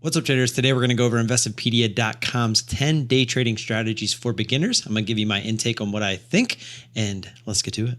What's up, traders? Today we're going to go over Investopedia.com's 10 day trading strategies for beginners. I'm going to give you my intake on what I think, and let's get to it.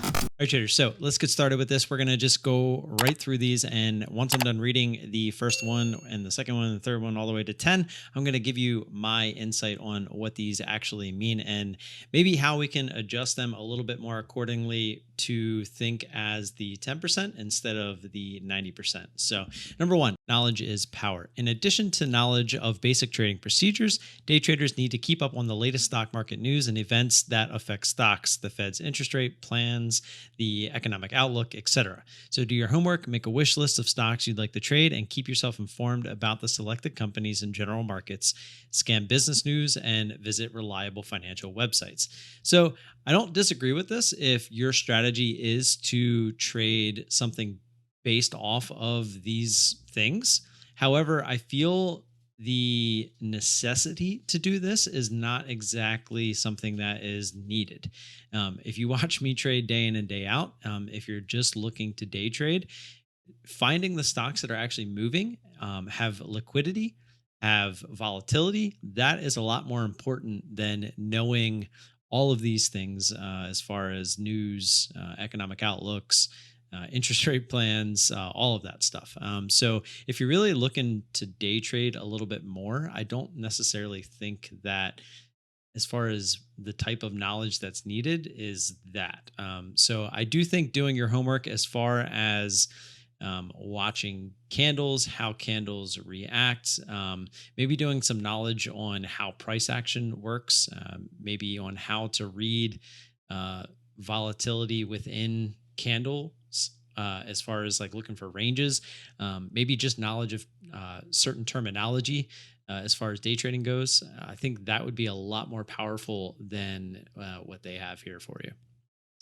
All right, traders, so let's get started with this. We're going to just go right through these, and once I'm done reading the first one and the second one and the third one all the way to 10, I'm going to give you my insight on what these actually mean and maybe how we can adjust them a little bit more accordingly to think as the 10% instead of the 90%. So number one, knowledge is power. In addition to knowledge of basic trading procedures, day traders need to keep up on the latest stock market news and events that affect stocks, the Fed's interest rate plans, the economic outlook, etc. So do your homework, make a wish list of stocks you'd like to trade, and keep yourself informed about the selected companies and general markets. Scan business news and visit reliable financial websites. So I don't disagree with this if your strategy is to trade something based off of these things. However, I feel the necessity to do this is not exactly something that is needed. If you watch me trade day in and day out, if you're just looking to day trade, finding the stocks that are actually moving, have liquidity, have volatility, that is a lot more important than knowing all of these things as far as news, economic outlooks, interest rate plans, all of that stuff. So if you're really looking to day trade a little bit more, I don't necessarily think that as far as the type of knowledge that's needed is that. So I do think doing your homework as far as watching candles, how candles react, maybe doing some knowledge on how price action works, maybe on how to read volatility within candles, as far as like looking for ranges, maybe just knowledge of certain terminology as far as day trading goes. I think that would be a lot more powerful than what they have here for you.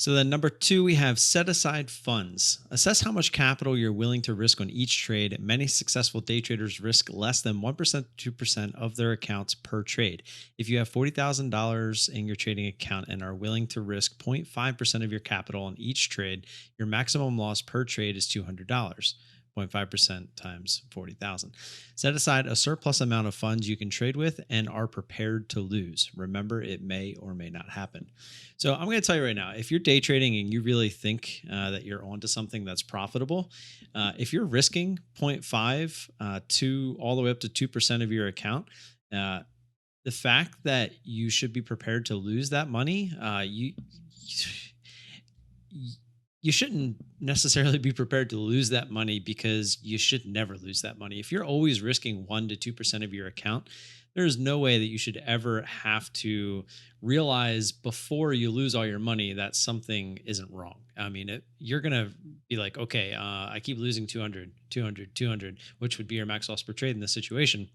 So then number two, we have set aside funds. Assess how much capital you're willing to risk on each trade. Many successful day traders risk less than 1% to 2% of their accounts per trade. If you have $40,000 in your trading account and are willing to risk 0.5% of your capital on each trade, your maximum loss per trade is $200. 0.5% times 40,000. Set aside a surplus amount of funds you can trade with and are prepared to lose. Remember, it may or may not happen. So I'm going to tell you right now, if you're day trading and you really think that you're onto something that's profitable, if you're risking 0.5 to all the way up to 2% of your account, the fact that you should be prepared to lose that money, you shouldn't necessarily be prepared to lose that money because you should never lose that money. If you're always risking 1% to 2% of your account, there's no way that you should ever have to realize before you lose all your money that something isn't wrong. I mean, you're going to be like, okay, I keep losing 200, 200, 200, which would be your max loss per trade in this situation.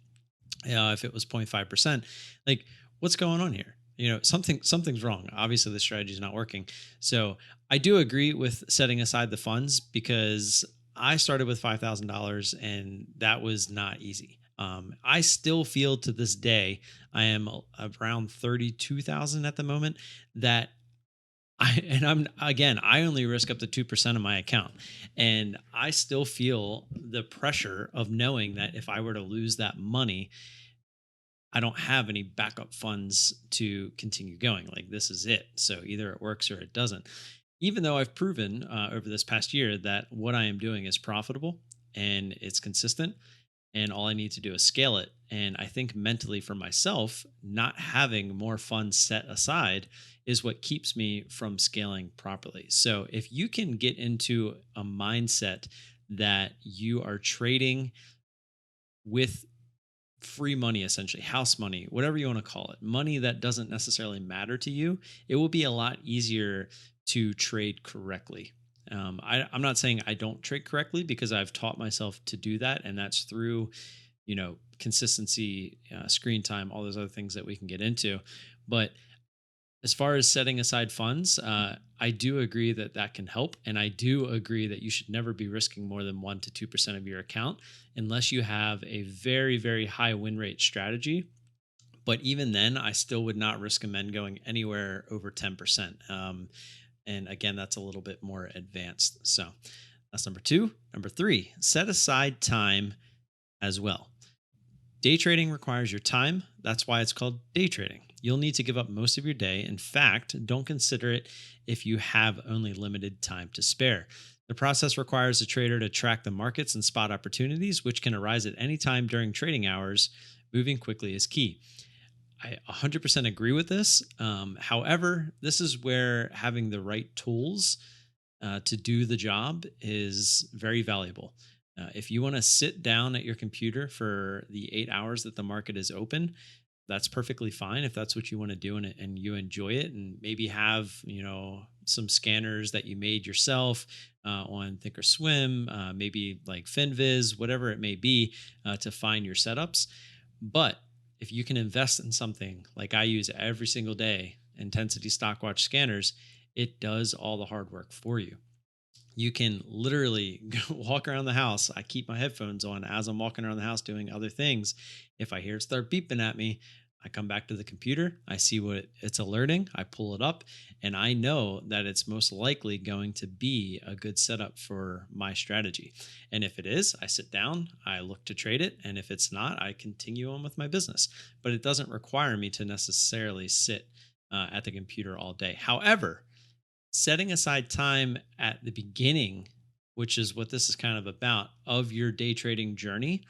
If it was 0.5%, like what's going on here? Something's wrong. Obviously, the strategy is not working. So I do agree with setting aside the funds because I started with $5,000 and that was not easy. I still feel to this day, I am around 32,000 at the moment that I only risk up to 2% of my account. And I still feel the pressure of knowing that if I were to lose that money, I don't have any backup funds to continue going. Like this is it. So either it works or it doesn't. Even though I've proven over this past year that what I am doing is profitable and it's consistent and all I need to do is scale it. And I think mentally for myself, not having more funds set aside is what keeps me from scaling properly. So if you can get into a mindset that you are trading with free money, essentially house money, whatever you want to call it, money that doesn't necessarily matter to you, it will be a lot easier to trade correctly. I'm not saying I don't trade correctly because I've taught myself to do that. And that's through, consistency, screen time, all those other things that we can get into. But as far as setting aside funds, I do agree that that can help. And I do agree that you should never be risking more than 1% to 2% of your account unless you have a very, very high win rate strategy. But even then, I still would not recommend going anywhere over 10%. And again, that's a little bit more advanced. So That's number two. Number three, set aside time as well. Day trading requires your time. That's why it's called day trading. You'll need to give up most of your day. In fact, don't consider it if you have only limited time to spare. The process requires the trader to track the markets and spot opportunities, which can arise at any time during trading hours. Moving quickly is key. I 100% agree with this. However, this is where having the right tools to do the job is very valuable. If you want to sit down at your computer for the 8 hours that the market is open, that's perfectly fine if that's what you want to do and you enjoy it, and maybe have some scanners that you made yourself on Thinkorswim, maybe like FinViz, whatever it may be, to find your setups. But if you can invest in something like I use every single day, Intensity Stockwatch scanners, it does all the hard work for you. You can literally go walk around the house. I keep my headphones on as I'm walking around the house doing other things. If I hear it start beeping at me, I come back to the computer, I see what it's alerting, I pull it up, and I know that it's most likely going to be a good setup for my strategy. And if it is, I sit down, I look to trade it. And if it's not, I continue on with my business. But it doesn't require me to necessarily sit at the computer all day. However, setting aside time at the beginning, which is what this is kind of about, of your day trading journey,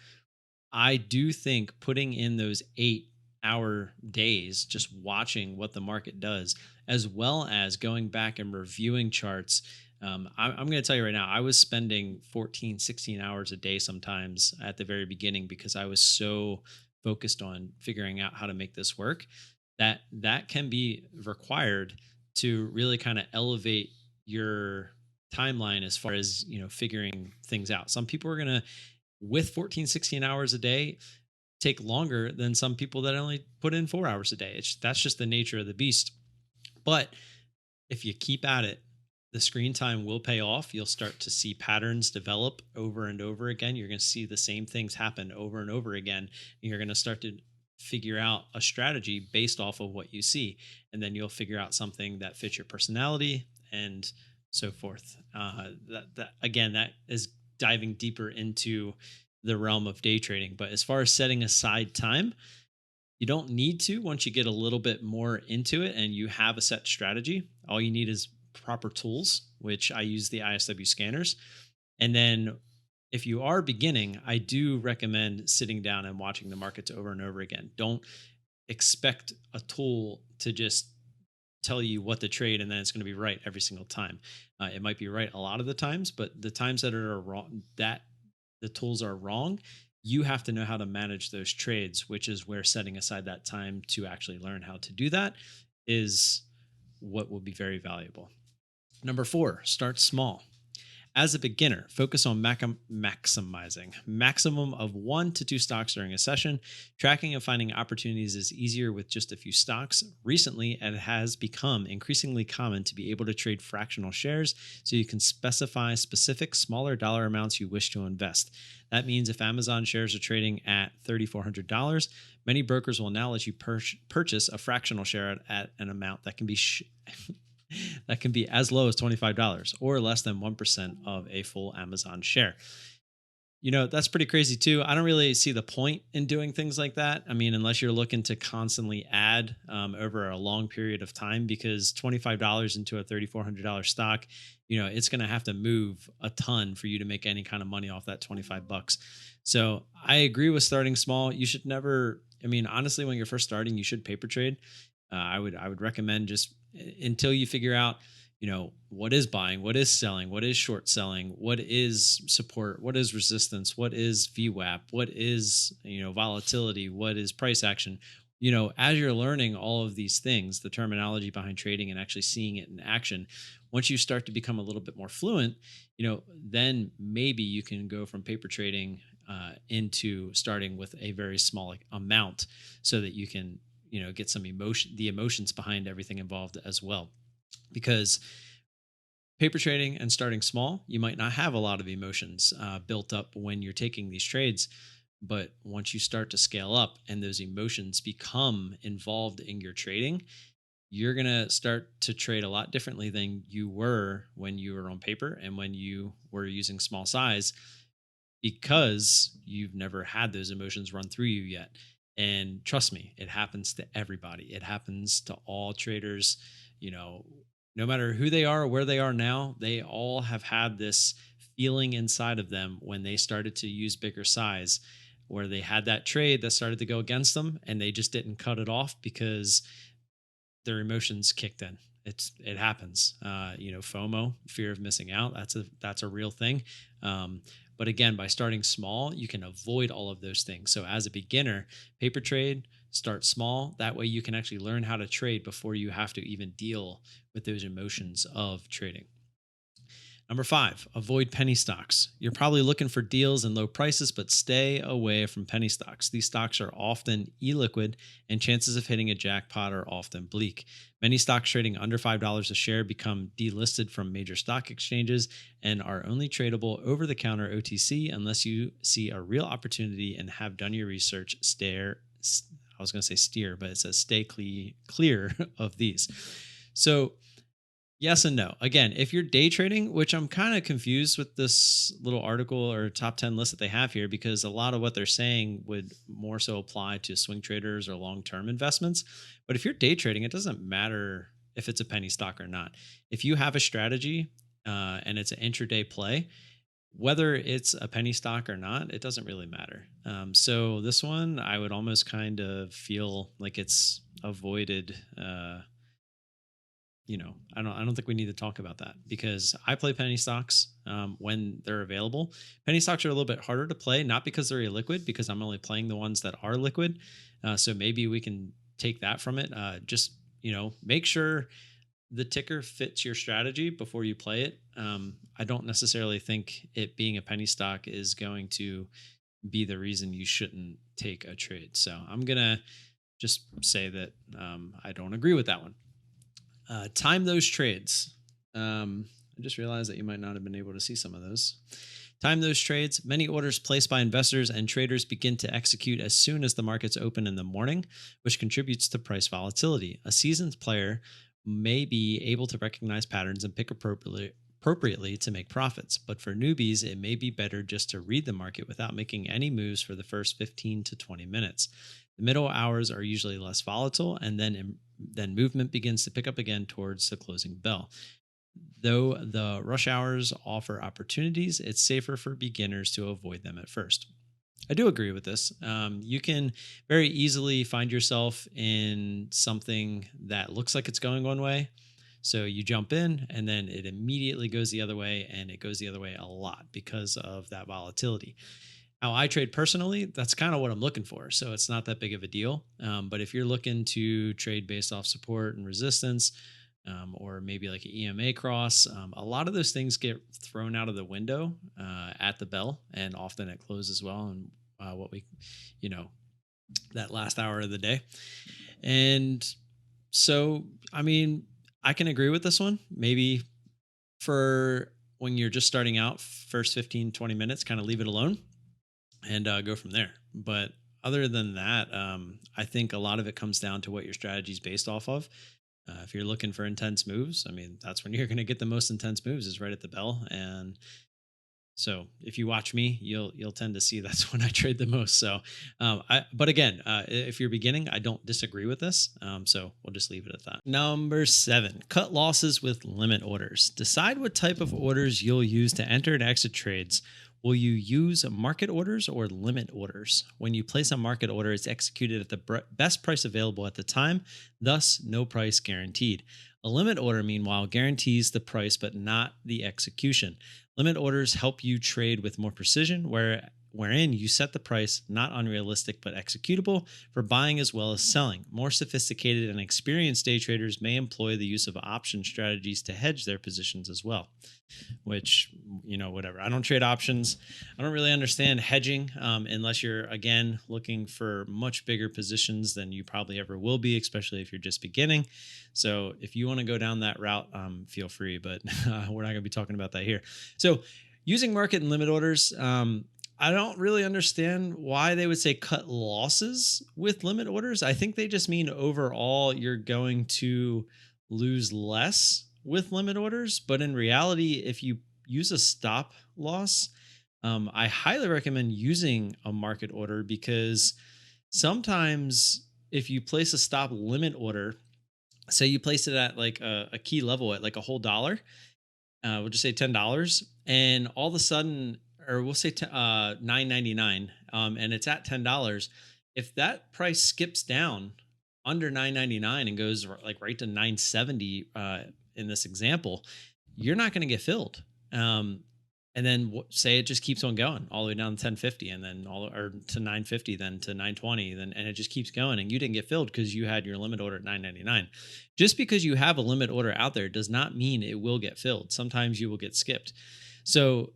I do think putting in those 8 hour days, just watching what the market does, as well as going back and reviewing charts. I'm going to tell you right now, I was spending 14, 16 hours a day sometimes at the very beginning because I was so focused on figuring out how to make this work. That can be required to really kind of elevate your timeline as far as figuring things out. Some people are going to, with 14, 16 hours a day, take longer than some people that only put in 4 hours a day. That's just the nature of the beast. But if you keep at it, the screen time will pay off. You'll start to see patterns develop over and over again. You're going to see the same things happen over and over again. And you're going to start to figure out a strategy based off of what you see. And then you'll figure out something that fits your personality and so forth. That is diving deeper into the realm of day trading. But as far as setting aside time, you don't need to once you get a little bit more into it and you have a set strategy. All you need is proper tools, which I use the ISW scanners. And then if you are beginning, I do recommend sitting down and watching the markets over and over again. Don't expect a tool to just tell you what to trade and then it's going to be right every single time. It might be right a lot of the times, but the times that are wrong, that the tools are wrong, you have to know how to manage those trades, which is where setting aside that time to actually learn how to do that is what will be very valuable. Number four, start small. As a beginner, focus on maximizing maximum of 1 to 2 stocks during a session. Tracking and finding opportunities is easier with just a few stocks. Recently, it has become increasingly common to be able to trade fractional shares, so you can specify specific smaller dollar amounts you wish to invest. That means if Amazon shares are trading at $3,400, many brokers will now let you purchase a fractional share at an amount that can be that can be as low as $25 or less than 1% of a full Amazon share. That's pretty crazy too. I don't really see the point in doing things like that. I mean, unless you're looking to constantly add over a long period of time, because $25 into a $3,400 stock, it's going to have to move a ton for you to make any kind of money off that $25. So I agree with starting small. You should never, honestly, when you're first starting, you should paper trade. I would recommend just until you figure out, what is buying, what is selling, what is short selling, what is support, what is resistance, what is VWAP, what is, volatility, what is price action. As you're learning all of these things, the terminology behind trading and actually seeing it in action, once you start to become a little bit more fluent, then maybe you can go from paper trading into starting with a very small amount so that you can get some the emotions behind everything involved as well. Because paper trading and starting small, you might not have a lot of emotions built up when you're taking these trades. But once you start to scale up and those emotions become involved in your trading, you're going to start to trade a lot differently than you were when you were on paper and when you were using small size, because you've never had those emotions run through you yet. And trust me, it happens to everybody. It happens to all traders, you know, no matter who they are or where they are now, they all have had this feeling inside of them when they started to use bigger size, where they had that trade that started to go against them and they just didn't cut it off because their emotions kicked in. It happens. FOMO, fear of missing out. That's a real thing. But again, by starting small, you can avoid all of those things. So as a beginner, paper trade, start small. That way you can actually learn how to trade before you have to even deal with those emotions of trading. Number 5, avoid penny stocks. You're probably looking for deals and low prices, but stay away from penny stocks. These stocks are often illiquid, and chances of hitting a jackpot are often bleak. Many stocks trading under $5 a share become delisted from major stock exchanges and are only tradable over the counter OTC unless you see a real opportunity and have done your research. I was going to say steer, but it says stay clear of these. So, yes and no. Again, if you're day trading, which I'm kind of confused with this little article or top 10 list that they have here, because a lot of what they're saying would more so apply to swing traders or long-term investments. But if you're day trading, it doesn't matter if it's a penny stock or not. If you have a strategy and it's an intraday play, whether it's a penny stock or not, it doesn't really matter. So this one, I would almost kind of feel like it's avoided. I don't think we need to talk about that, because I play penny stocks when they're available. Penny stocks are a little bit harder to play, not because they're illiquid, because I'm only playing the ones that are liquid. So maybe we can take that from it. Just make sure the ticker fits your strategy before you play it. I don't necessarily think it being a penny stock is going to be the reason you shouldn't take a trade. So I'm gonna just say that I don't agree with that one. Time those trades. I just realized that you might not have been able to see some of those. Time those trades. Many orders placed by investors and traders begin to execute as soon as the markets open in the morning, which contributes to price volatility. A seasoned player may be able to recognize patterns and pick appropriately to make profits. But for newbies, it may be better just to read the market without making any moves for the first 15 to 20 minutes. The middle hours are usually less volatile, and then movement begins to pick up again towards the closing bell. Though the rush hours offer opportunities, it's safer for beginners to avoid them at first. I do agree with this. You can very easily find yourself in something that looks like it's going one way. So you jump in and then it immediately goes the other way, and it goes the other way a lot because of that volatility. How I trade personally, that's kind of what I'm looking for. So it's not that big of a deal. But if you're looking to trade based off support and resistance, or maybe like an EMA cross, a lot of those things get thrown out of the window at the bell, and often at close as well. And what we, that last hour of the day. And so, I mean, I can agree with this one. Maybe for when you're just starting out, first 15, 20 minutes, kind of leave it alone and go from there. But other than that, I think a lot of it comes down to what your strategy is based off of. If you're looking for intense moves, I mean, that's when you're going to get the most intense moves, is right at the bell. And so if you watch me, you'll tend to see that's when I trade the most. So, but again, if you're beginning, I don't disagree with this. So we'll just leave it at that. Number 7, cut losses with limit orders. Decide what type of orders you'll use to enter and exit trades. Will you use market orders or limit orders? When you place a market order, it's executed at the best price available at the time, thus no price guaranteed. A limit order, meanwhile, guarantees the price but not the execution. Limit orders help you trade with more precision, wherein you set the price not unrealistic but executable for buying as well as selling. More sophisticated and experienced day traders may employ the use of option strategies to hedge their positions as well. Which, whatever. I don't trade options. I don't really understand hedging unless you're, again, looking for much bigger positions than you probably ever will be, especially if you're just beginning. So if you want to go down that route, feel free, but we're not going to be talking about that here. So using market and limit orders, I don't really understand why they would say cut losses with limit orders. I think they just mean overall you're going to lose less with limit orders. But in reality, if you use a stop loss, I highly recommend using a market order because sometimes if you place a stop limit order, say you place it at like a key level at like a whole dollar, we'll just say $10, and all of a sudden, or we'll say 9.99, and it's at $10. If that price skips down under 9.99 and goes like right to 9.70, in this example, you're not going to get filled. And then say it just keeps on going all the way down to 10.50, and then all or to 9.50, then to 9.20, then and it just keeps going, and you didn't get filled because you had your limit order at 9.99. Just because you have a limit order out there does not mean it will get filled. Sometimes you will get skipped. So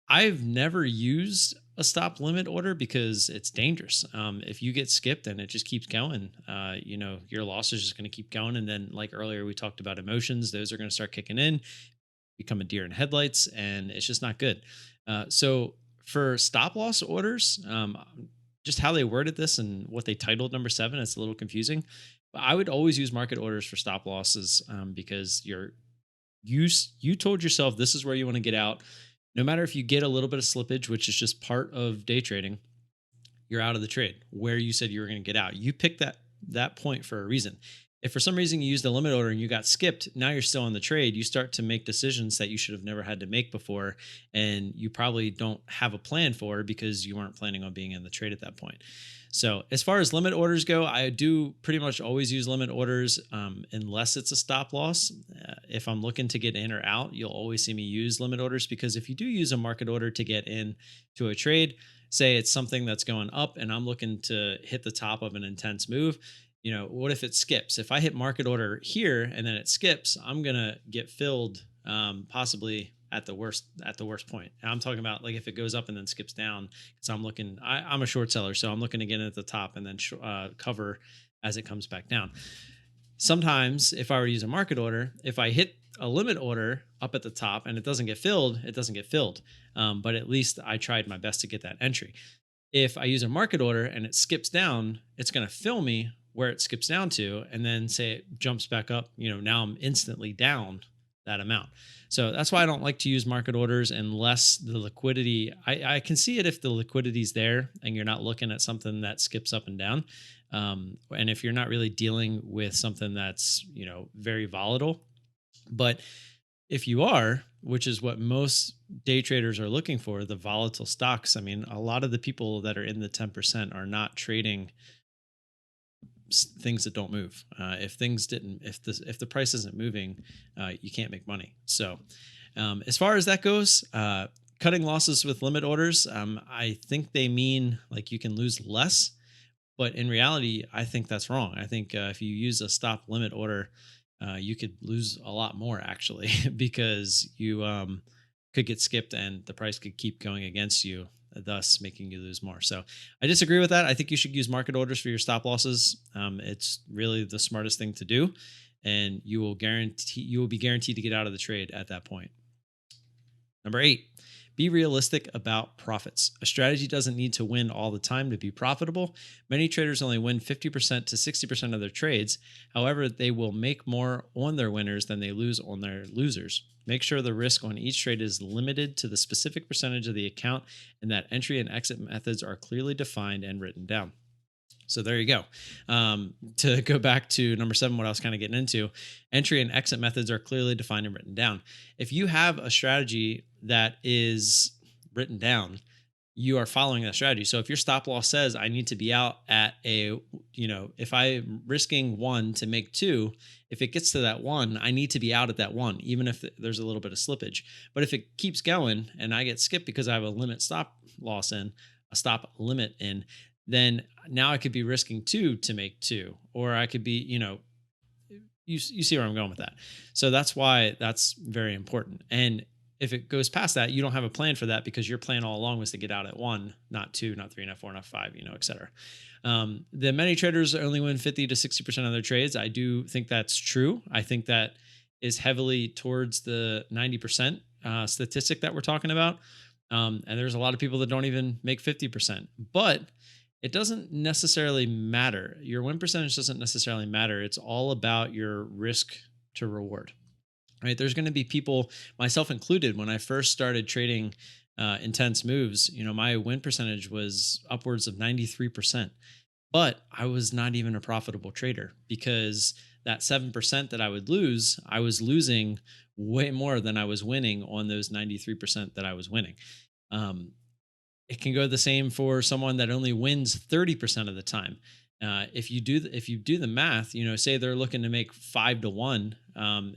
I've never used a stop limit order because it's dangerous. If you get skipped and it just keeps going, your loss is just going to keep going. And then, like earlier, we talked about emotions; those are going to start kicking in, become a deer in headlights, and it's just not good. So for stop loss orders, just how they worded this and what they titled number 7, it's a little confusing. But I would always use market orders for stop losses, because you told yourself this is where you want to get out. No matter if you get a little bit of slippage, which is just part of day trading, you're out of the trade where you said you were going to get out. You picked that point for a reason. If for some reason you used a limit order and you got skipped, now you're still on the trade. You start to make decisions that you should have never had to make before, and you probably don't have a plan for because you weren't planning on being in the trade at that point. So as far as limit orders go, I do pretty much always use limit orders, unless it's a stop loss. If I'm looking to get in or out, you'll always see me use limit orders, because if you do use a market order to get in to a trade, say it's something that's going up and I'm looking to hit the top of an intense move, what if it skips? If I hit market order here and then it skips, I'm gonna get filled, possibly at the worst point. And I'm talking about like if it goes up and then skips down, because I'm a short seller, so I'm looking to get in at the top and then cover as it comes back down. Sometimes if I were to use a market order, if I hit a limit order up at the top and it doesn't get filled, it doesn't get filled. But at least I tried my best to get that entry. If I use a market order and it skips down, it's going to fill me where it skips down to, and then say it jumps back up, now I'm instantly down that amount. So that's why I don't like to use market orders unless the liquidity, I can see it if the liquidity's there and you're not looking at something that skips up and down. And if you're not really dealing with something that's, very volatile. But if you are, which is what most day traders are looking for, the volatile stocks. I mean, a lot of the people that are in the 10% are not trading things that don't move. If the price isn't moving, you can't make money. So, as far as that goes, cutting losses with limit orders, I think they mean like you can lose less, but in reality, I think that's wrong. I think if you use a stop limit order, you could lose a lot more actually, because you could get skipped and the price could keep going against you, thus making you lose more. So I disagree with that. I think you should use market orders for your stop losses. It's really the smartest thing to do, and you will be guaranteed to get out of the trade at that point. Number 8, be realistic about profits. A strategy doesn't need to win all the time to be profitable. Many traders only win 50% to 60% of their trades. However, they will make more on their winners than they lose on their losers. Make sure the risk on each trade is limited to the specific percentage of the account, and that entry and exit methods are clearly defined and written down. So there you go. To go back to number 7, what I was kind of getting into, entry and exit methods are clearly defined and written down. If you have a strategy that is written down, you are following that strategy. So if your stop loss says I need to be out at if I'm risking 1 to make 2, if it gets to that 1, I need to be out at that 1, even if there's a little bit of slippage. But if it keeps going and I get skipped because I have a limit stop loss in, a stop limit in, then now I could be risking 2 to make 2, or I could be, you see where I'm going with that. So that's why that's very important. And if it goes past that, you don't have a plan for that, because your plan all along was to get out at 1, not 2, not 3, not 4, not 5, et cetera. The many traders only win 50 to 60% of their trades. I do think that's true. I think that is heavily towards the 90% statistic that we're talking about. And there's a lot of people that don't even make 50%, but it doesn't necessarily matter. Your win percentage doesn't necessarily matter. It's all about your risk to reward, right? There's going to be people, myself included, when I first started trading intense moves, my win percentage was upwards of 93%, but I was not even a profitable trader because that 7% that I would lose, I was losing way more than I was winning on those 93% that I was winning. Um, it can go the same for someone that only wins 30% of the time. If you do the math, say they're looking to make 5 to 1,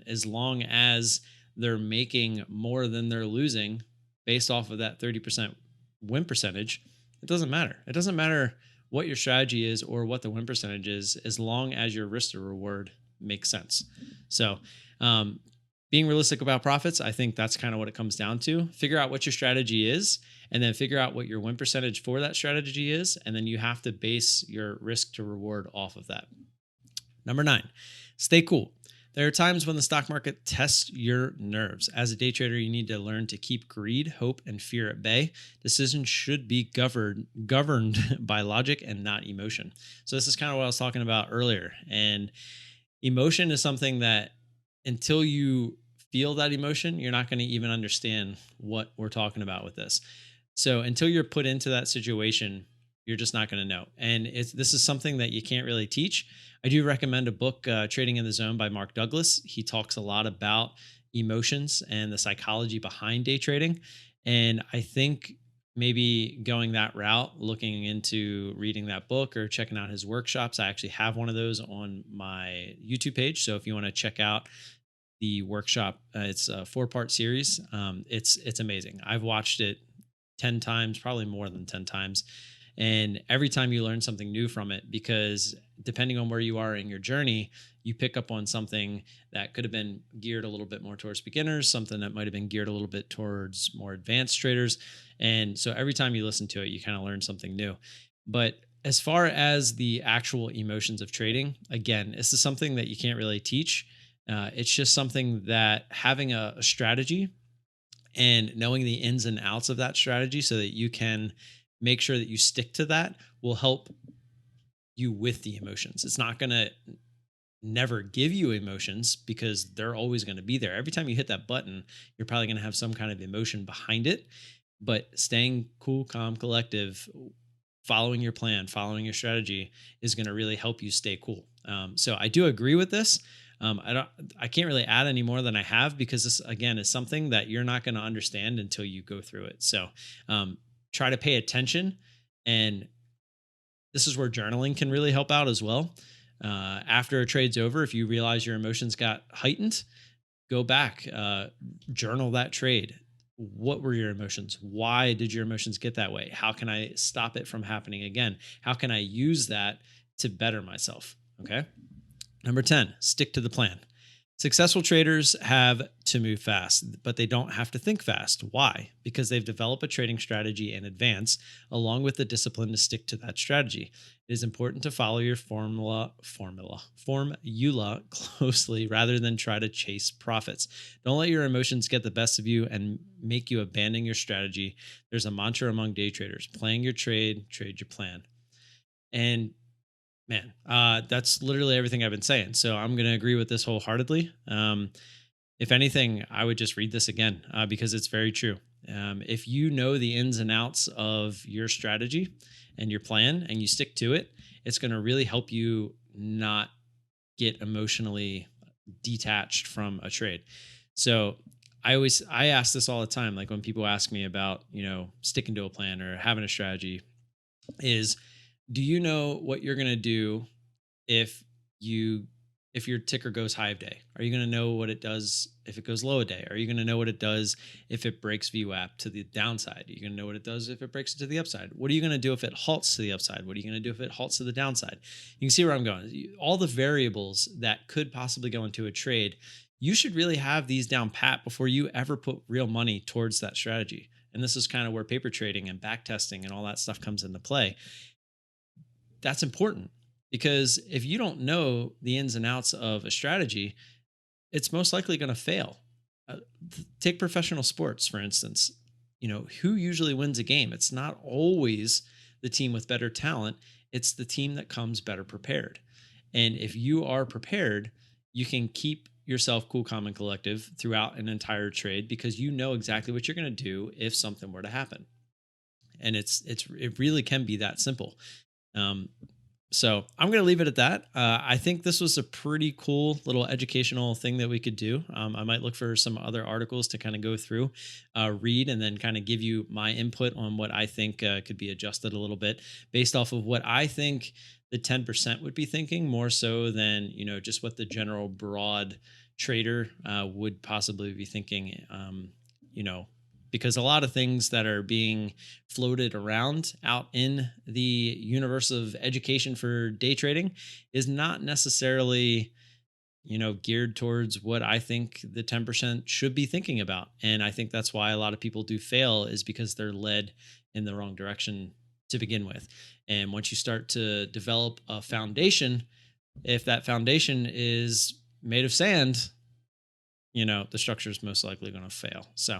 as long as they're making more than they're losing based off of that 30% win percentage, it doesn't matter. It doesn't matter what your strategy is or what the win percentage is, as long as your risk to reward makes sense. So, being realistic about profits, I think that's kind of what it comes down to. Figure out what your strategy is, and then figure out what your win percentage for that strategy is. And then you have to base your risk to reward off of that. Number 9, stay cool. There are times when the stock market tests your nerves. As a day trader, you need to learn to keep greed, hope, and fear at bay. Decisions should be governed by logic and not emotion. So this is kind of what I was talking about earlier. And emotion is something that, until you feel that emotion, you're not going to even understand what we're talking about with this. So until you're put into that situation, you're just not going to know. And this is something that you can't really teach. I do recommend a book, Trading in the Zone by Mark Douglas. He talks a lot about emotions and the psychology behind day trading. And I think maybe going that route, looking into reading that book or checking out his workshops. I actually have one of those on my YouTube page. So if you want to check out the workshop, it's a 4-part series. It's amazing. I've watched it 10 times, probably more than 10 times. And every time you learn something new from it, because depending on where you are in your journey, you pick up on something that could have been geared a little bit more towards beginners, something that might have been geared a little bit towards more advanced traders. And so every time you listen to it, you kind of learn something new. But as far as the actual emotions of trading, again, this is something that you can't really teach. It's just something that having a strategy and knowing the ins and outs of that strategy so that you can make sure that you stick to that will help you with the emotions. It's not going to never give you emotions because they're always going to be there. Every time you hit that button, you're probably going to have some kind of emotion behind it. But staying cool, calm, collective, following your plan, following your strategy is going to really help you stay cool. So I do agree with this. I can't really add any more than I have because this, again, is something that you're not going to understand until you go through it. So try to pay attention, and this is where journaling can really help out as well. After a trade's over, if you realize your emotions got heightened, go back, journal that trade. What were your emotions? Why did your emotions get that way? How can I stop it from happening again? How can I use that to better myself? Okay. Number 10, stick to the plan. Successful traders have to move fast, but they don't have to think fast. Why? Because they've developed a trading strategy in advance, along with the discipline to stick to that strategy. It is important to follow your formula closely rather than try to chase profits. Don't let your emotions get the best of you and make you abandon your strategy. There's a mantra among day traders: playing your trade, trade your plan. And man, that's literally everything I've been saying. So I'm going to agree with this wholeheartedly. If anything, I would just read this again because it's very true. If you know the ins and outs of your strategy and your plan and you stick to it, it's going to really help you not get emotionally detached from a trade. So I ask this all the time. Like when people ask me about, sticking to a plan or having a strategy, is, do you know what you're going to do if your ticker goes high of day? Are you going to know what it does if it goes low a day? Are you going to know what it does if it breaks VWAP to the downside? Are you going to know what it does if it breaks it to the upside? What are you going to do if it halts to the upside? What are you going to do if it halts to the downside? You can see where I'm going. All the variables that could possibly go into a trade, you should really have these down pat before you ever put real money towards that strategy. And this is kind of where paper trading and back testing and all that stuff comes into play. That's important because if you don't know the ins and outs of a strategy, it's most likely going to fail. Take professional sports, for instance. who usually wins a game? It's not always the team with better talent. It's the team that comes better prepared. And if you are prepared, you can keep yourself cool, calm, and collective throughout an entire trade because you know exactly what you're going to do if something were to happen. And it really can be that simple. Um, so I'm going to leave it at that. I think this was a pretty cool little educational thing that we could do. I might look for some other articles to kind of go through, read, and then kind of give you my input on what I think could be adjusted a little bit based off of what I think the 10% would be thinking more so than, just what the general broad trader would possibly be thinking, you know, because a lot of things that are being floated around out in the universe of education for day trading is not necessarily, geared towards what I think the 10% should be thinking about. And I think that's why a lot of people do fail is because they're led in the wrong direction to begin with. And once you start to develop a foundation, if that foundation is made of sand, the structure is most likely going to fail. So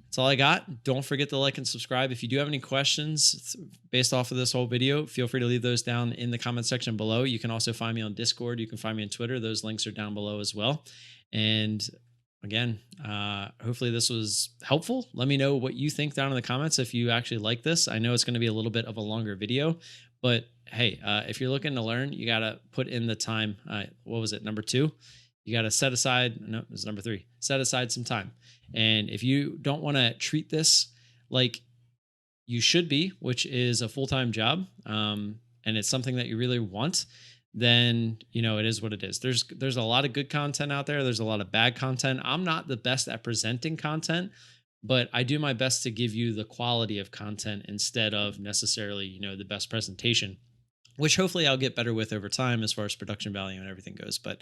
that's all I got. Don't forget to like and subscribe. If you do have any questions based off of this whole video, feel free to leave those down in the comment section below. You can also find me on Discord. You can find me on Twitter. Those links are down below as well. And again, hopefully this was helpful. Let me know what you think down in the comments if you actually like this. I know it's going to be a little bit of a longer video, but hey, if you're looking to learn, you got to put in the time. What was it? Number 2? You got to set aside, no, it was number 3, set aside some time. And if you don't want to treat this like you should be, which is a full-time job, and it's something that you really want, then, it is what it is. There's a lot of good content out there. There's a lot of bad content. I'm not the best at presenting content, but I do my best to give you the quality of content instead of necessarily, the best presentation, which hopefully I'll get better with over time as far as production value and everything goes. But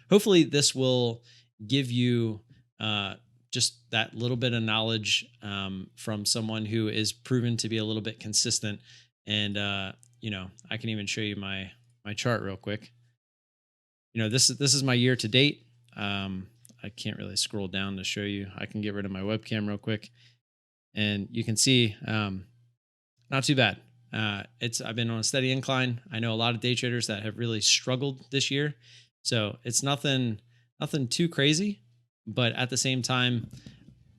hopefully this will give you just that little bit of knowledge from someone who is proven to be a little bit consistent. And, I can even show you my chart real quick. This is my year to date. I can't really scroll down to show you. I can get rid of my webcam real quick. And you can see not too bad. I've been on a steady incline. I know a lot of day traders that have really struggled this year. So it's nothing too crazy, but at the same time,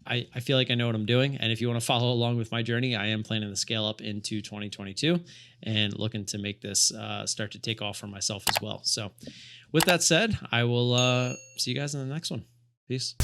I feel like I know what I'm doing. And if you want to follow along with my journey, I am planning to scale up into 2022 and looking to make this start to take off for myself as well. So with that said, I will see you guys in the next one. Peace.